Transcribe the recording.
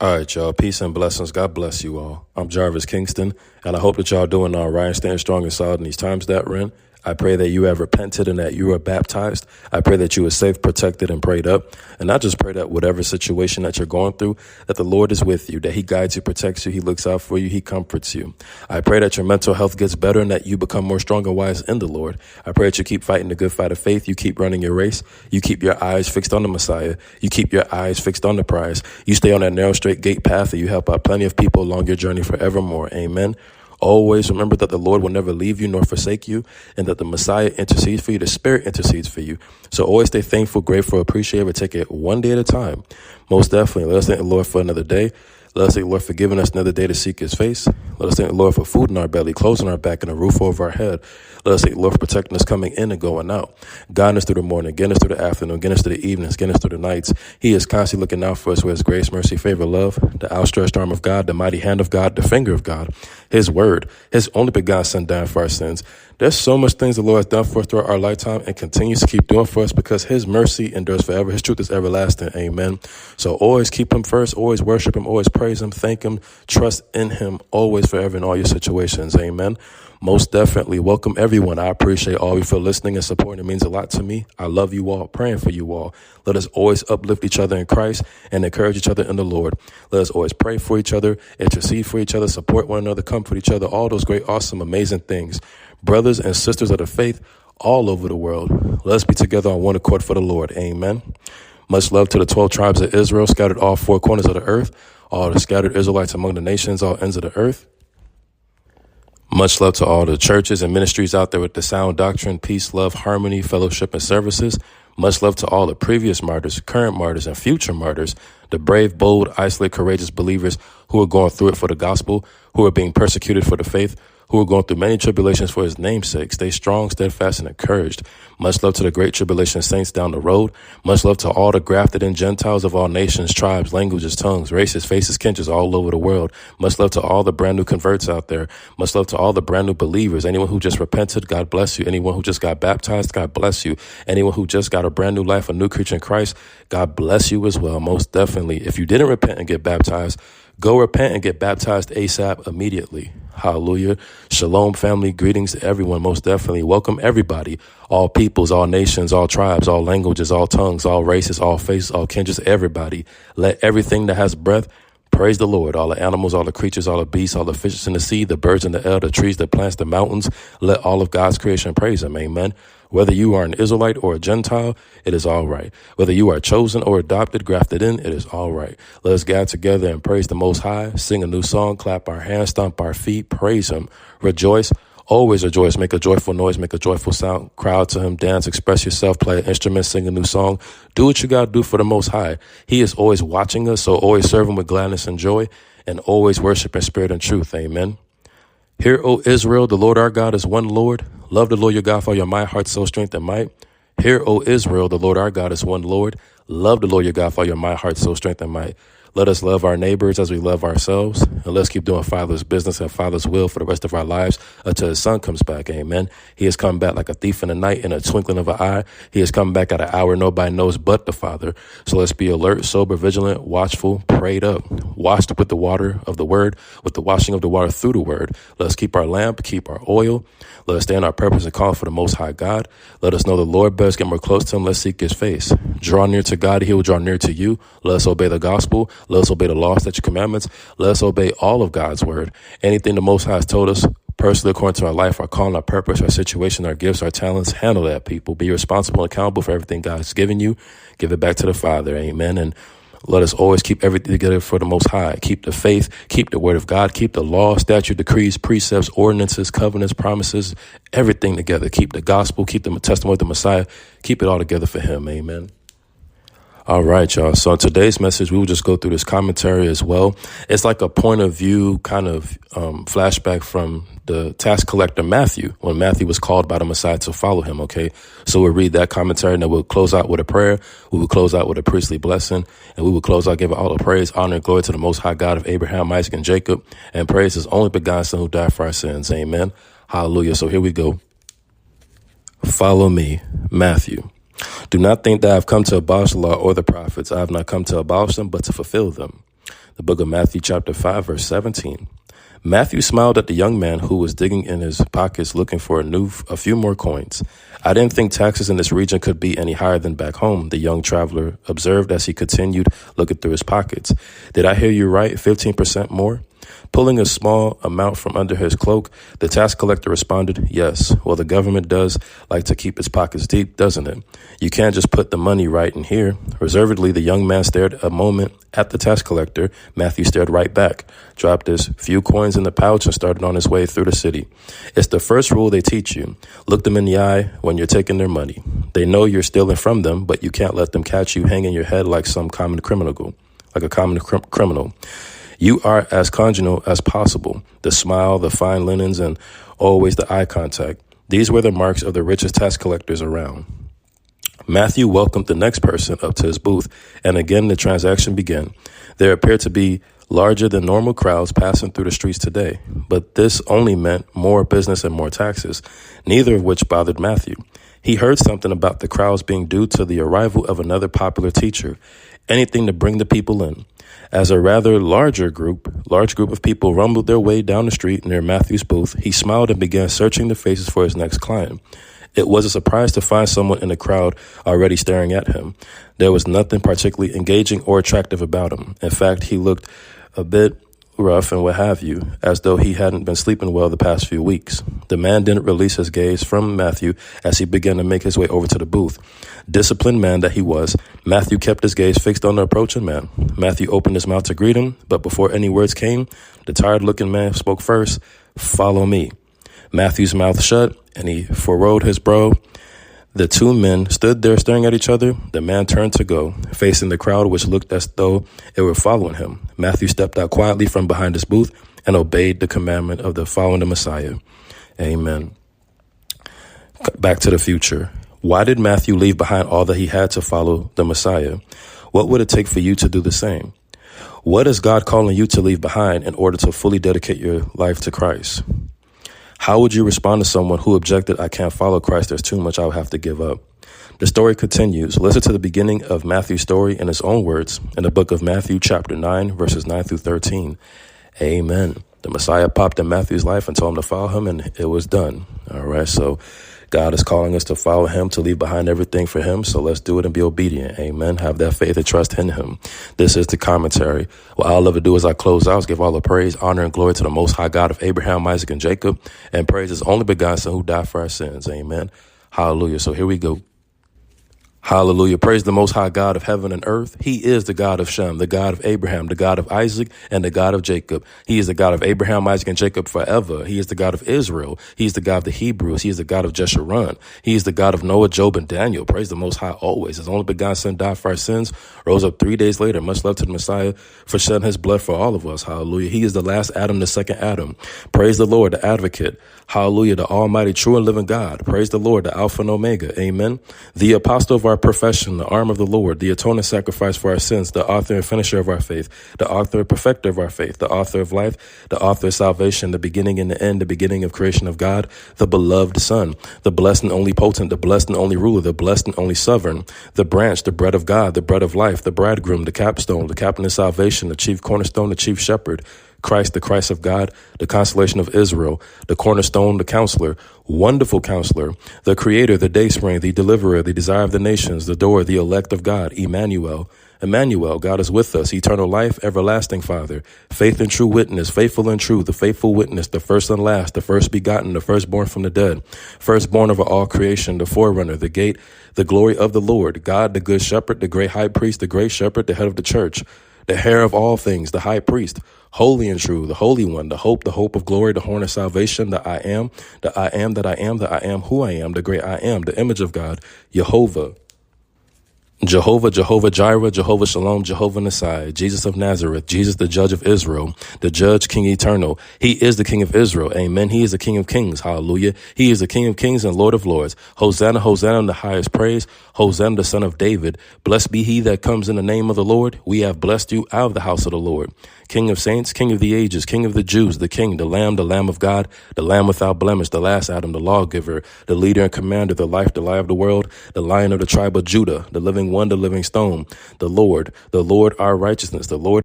All right, y'all. Peace and blessings. God bless you all. I'm Jarvis Kingston, and I hope that y'all doing all right, staying strong and solid in these times that we're in. I pray that you have repented and that you are baptized. I pray that you are safe, protected, and prayed up. And I just pray that whatever situation that you're going through, that the Lord is with you, that he guides you, protects you, he looks out for you, he comforts you. I pray that your mental health gets better and that you become more strong and wise in the Lord. I pray that you keep fighting the good fight of faith. You keep running your race. You keep your eyes fixed on the Messiah. You keep your eyes fixed on the prize. You stay on that narrow, straight gate path, and you help out plenty of people along your journey forevermore. Amen. Always remember that the Lord will never leave you nor forsake you, and that the Messiah intercedes for you. The Spirit intercedes for you. So always stay thankful, grateful, appreciative, and take it one day at a time. Most definitely. Let us thank the Lord for another day. Let us thank the Lord for giving us another day to seek his face. Let us thank the Lord for food in our belly, clothes on our back, and a roof over our head. Let us thank the Lord for protecting us coming in and going out, guiding us through the morning, getting us through the afternoon, getting us through the evenings, getting us through the nights. He is constantly looking out for us with his grace, mercy, favor, love, the outstretched arm of God, the mighty hand of God, the finger of God, his word, his only begotten son down for our sins. There's so much things the Lord has done for us throughout our lifetime and continues to keep doing for us because his mercy endures forever. His truth is everlasting. Amen. So always keep him first, always worship him, always praise him, thank him, trust in him, always forever in all your situations. Amen. Most definitely. Welcome, everyone. I appreciate all of you for listening and supporting. It means a lot to me. I love you all, praying for you all. Let us always uplift each other in Christ and encourage each other in the Lord. Let us always pray for each other, intercede for each other, support one another, comfort each other, all those great, awesome, amazing things. Brothers and sisters of the faith all over the world, let us be together on one accord for the Lord. Amen. Much love to the 12 tribes of Israel scattered all four corners of the earth, all the scattered Israelites among the nations, all ends of the earth. Much love to all the churches and ministries out there with the sound doctrine, peace, love, harmony, fellowship, and services. Much love to all the previous martyrs, current martyrs, and future martyrs, the brave, bold, isolated, courageous believers who are going through it for the gospel, who are being persecuted for the faith, who are going through many tribulations for his name's sake. Stay strong, steadfast, and encouraged. Much love to the great tribulation saints down the road. Much love to all the grafted in Gentiles of all nations, tribes, languages, tongues, races, faces, kindreds all over the world. Much love to all the brand new converts out there. Much love to all the brand new believers. Anyone who just repented, God bless you. Anyone who just got baptized, God bless you. Anyone who just got a brand new life, a new creature in Christ, God bless you as well. Most definitely. If you didn't repent and get baptized, go repent and get baptized ASAP immediately. Hallelujah. Shalom, family. Greetings to everyone. Most definitely. Welcome everybody. All peoples, all nations, all tribes, all languages, all tongues, all races, all faces, all kindreds, everybody. Let everything that has breath praise the Lord. All the animals, all the creatures, all the beasts, all the fishes in the sea, the birds in the air, the trees, the plants, the mountains. Let all of God's creation praise him. Amen. Whether you are an Israelite or a Gentile, it is all right. Whether you are chosen or adopted, grafted in, it is all right. Let us gather together and praise the Most High, sing a new song, clap our hands, stomp our feet, praise him, rejoice, always rejoice, make a joyful noise, make a joyful sound, crowd to him, dance, express yourself, play an instrument, sing a new song. Do what you got to do for the Most High. He is always watching us, so always serve him with gladness and joy, and always worship in spirit and truth. Amen. Hear, O Israel, the Lord our God is one Lord. Love the Lord your God for all your might, heart, soul, strength, and might. Hear, O Israel, the Lord our God is one Lord. Love the Lord your God for all your might, heart, soul, strength, and might. Let us love our neighbors as we love ourselves. And let's keep doing Father's business and Father's will for the rest of our lives until his son comes back. Amen. He has come back like a thief in the night in a twinkling of an eye. He has come back at an hour nobody knows but the Father. So let's be alert, sober, vigilant, watchful, prayed up, washed with the water of the word, with the washing of the water through the word. Let us keep our lamp, keep our oil. Let us stay in our purpose and call for the Most High God. Let us know the Lord best, get more close to him. Let's seek his face. Draw near to God. He will draw near to you. Let us obey the gospel. Let us obey the law, statutes, commandments. Let us obey all of God's word. Anything the Most High has told us personally, according to our life, our calling, our purpose, our situation, our gifts, our talents, handle that, people. Be responsible and accountable for everything God's given you. Give it back to the Father. Amen. And let us always keep everything together for the Most High. Keep the faith, keep the word of God, keep the law, statute, decrees, precepts, ordinances, covenants, promises, everything together. Keep the gospel, keep the testimony of the Messiah. Keep it all together for him. Amen. All right, y'all. So in today's message, we will just go through this commentary as well. It's like a point of view kind of flashback from the tax collector Matthew, when Matthew was called by the Messiah to follow him, okay? So we'll read that commentary, and then we'll close out with a prayer. We will close out with a priestly blessing, and we will close out giving all the praise, honor, and glory to the Most High God of Abraham, Isaac, and Jacob, and praise his only begotten Son who died for our sins. Amen. Hallelujah. So here we go. Follow me, Matthew. Do not think that I have come to abolish the law or the prophets. I have not come to abolish them, but to fulfill them. The book of Matthew chapter 5, verse 17. Matthew smiled at the young man who was digging in his pockets looking for a few more coins. I didn't think taxes in this region could be any higher than back home, the young traveler observed as he continued looking through his pockets. Did I hear you right? 15% more? Pulling a small amount from under his cloak, the tax collector responded, yes. Well, the government does like to keep its pockets deep, doesn't it? You can't just put the money right in here. Reservedly, the young man stared a moment at the tax collector. Matthew stared right back, dropped his few coins in the pouch, and started on his way through the city. It's the first rule they teach you. Look them in the eye when you're taking their money. They know you're stealing from them, but you can't let them catch you hanging your head like some common criminal, criminal. You are as congenial as possible. The smile, the fine linens, and always the eye contact. These were the marks of the richest tax collectors around. Matthew welcomed the next person up to his booth, and again the transaction began. There appeared to be larger than normal crowds passing through the streets today, but this only meant more business and more taxes, neither of which bothered Matthew. He heard something about the crowds being due to the arrival of another popular teacher, anything to bring the people in. As a rather large group of people rumbled their way down the street near Matthew's booth, he smiled and began searching the faces for his next client. It was a surprise to find someone in the crowd already staring at him. There was nothing particularly engaging or attractive about him. In fact, he looked a bit rough and what have you, as though he hadn't been sleeping well the past few weeks. The man didn't release his gaze from Matthew as he began to make his way over to the booth. Disciplined man that he was, Matthew kept his gaze fixed on the approaching man. Matthew opened his mouth to greet him, but before any words came, the tired-looking man spoke first. Follow me. Matthew's mouth shut, and he furrowed his brow. The two men stood there staring at each other. The man turned to go, facing the crowd, which looked as though it were following him. Matthew stepped out quietly from behind his booth and obeyed the commandment of the following the Messiah. Amen. Back to the future. Why did Matthew leave behind all that he had to follow the Messiah? What would it take for you to do the same? What is God calling you to leave behind in order to fully dedicate your life to Christ? How would you respond to someone who objected, I can't follow Christ, there's too much I would have to give up? The story continues. Listen to the beginning of Matthew's story in his own words in the book of Matthew chapter 9, verses 9 through 13. Amen. The Messiah popped in Matthew's life and told him to follow him, and it was done. All right, so God is calling us to follow him, to leave behind everything for him. So let's do it and be obedient. Amen. Have that faith and trust in him. This is the commentary. What I'll ever do as I close out is give all the praise, honor, and glory to the Most High God of Abraham, Isaac, and Jacob, and praise his only begotten Son who died for our sins. Amen. Hallelujah. So here we go. Hallelujah. Praise the Most High God of heaven and earth. He is the God of Shem, the God of Abraham, the God of Isaac, and the God of Jacob. He is the God of Abraham, Isaac, and Jacob forever. He is the God of Israel. He is the God of the Hebrews. He is the God of Jeshurun. He is the God of Noah, Job, and Daniel. Praise the Most High always. His only begotten Son died for our sins, rose up 3 days later. Much love to the Messiah for shedding his blood for all of us. Hallelujah. He is the last Adam, the second Adam. Praise the Lord, the advocate. Hallelujah, the almighty, true and living God. Praise the Lord, the Alpha and Omega. Amen. The apostle of our profession, the arm of the Lord, the atoning sacrifice for our sins, the author and finisher of our faith, the author and perfecter of our faith, the author of life, the author of salvation, the beginning and the end, the beginning of creation of God, the beloved Son, the blessed and only potent, the blessed and only ruler, the blessed and only sovereign, the branch, the bread of God, the bread of life, the bridegroom, the capstone, the captain of salvation, the chief cornerstone, the chief shepherd, Christ, the Christ of God, the consolation of Israel, the cornerstone, the counselor, wonderful counselor, the creator, the dayspring, the deliverer, the desire of the nations, the door, the elect of God, Emmanuel. Emmanuel, God is with us, eternal life, everlasting Father, faith and true witness, faithful and true, the faithful witness, the first and last, the first begotten, the firstborn from the dead, firstborn over all creation, the forerunner, the gate, the glory of the Lord, God, the good shepherd, the great high priest, the great shepherd, the head of the church, the heir of all things, the high priest, holy and true, the holy one, the hope of glory, the horn of salvation, the I am, the I am that I am, the I am who I am, the great I am, the image of God, Jehovah, Jehovah Jireh, Jehovah Shalom, Jehovah Nisai, Jesus of Nazareth, Jesus the judge of Israel, the judge, King eternal. He is the King of Israel. Amen. He is the King of kings. Hallelujah. He is the King of kings and Lord of lords. Hosanna, Hosanna in the highest praise. Hosanna, the Son of David. Blessed be he that comes in the name of the Lord. We have blessed you out of the house of the Lord. King of saints, King of the ages, King of the Jews, the King, the Lamb of God, the Lamb without blemish, the last Adam, the lawgiver, the leader and commander, the life of the world, the Lion of the tribe of Judah, the living one, the living stone, the Lord our righteousness, the Lord